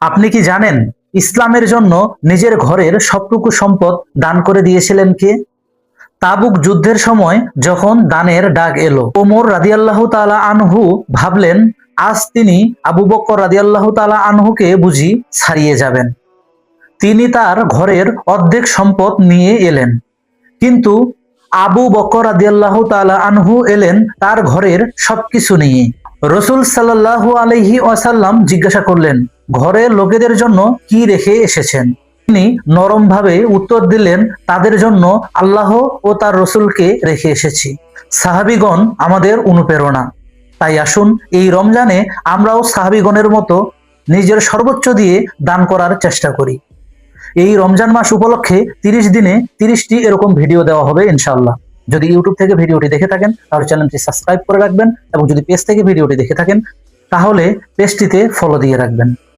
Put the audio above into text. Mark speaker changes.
Speaker 1: আপনি কি জানেন ইসলামের জন্য নিজের ঘরের সবটুকু সম্পদ দান করে দিয়েছিলেন কে? তাবুক যুদ্ধের সময় যখন দানের ডাক এলো, ওমর রাদিয়াল্লাহু তাআলা আনহু ভাবলেন আজ তিনি আবু বকর রাদিয়াল্লাহু তাআলা আনহুকে বুঝি ছাড়িয়ে যাবেন। তিনি তার ঘরের অর্ধেক সম্পদ নিয়ে এলেন, কিন্তু আবু বকর রাদিয়াল্লাহু তাআলা আনহু এলেন তার ঘরের সবকিছু নিয়ে। রসুল সাল্লাল্লাহু আলাইহি ওয়াসাল্লাম জিজ্ঞাসা করলেন, ঘরের লোকেদের জন্য কি রেখে এসেছেন? তিনি নরমভাবে উত্তর দিলেন, তাদের জন্য আল্লাহ ও তার রসুলকে রেখে এসেছি। সাহাবীগণ আমাদের অনুপ্রেরণা। তাই আসুন এই রমজানে আমরাও সাহাবীগণের মতো নিজের সর্বোচ্চ দিয়ে দান করার চেষ্টা করি। এই রমজান মাস উপলক্ষে 30 দিনে 30টি এরকম ভিডিও দেওয়া হবে ইনশাআল্লাহ। যদি ইউটিউব থেকে ভিডিওটি দেখে থাকেন তাহলে চ্যানেলটি সাবস্ক্রাইব করে রাখবেন, এবং যদি পেজ থেকে ভিডিওটি দেখে থাকেন তাহলে পেজটিতে ফলো দিয়ে রাখবেন।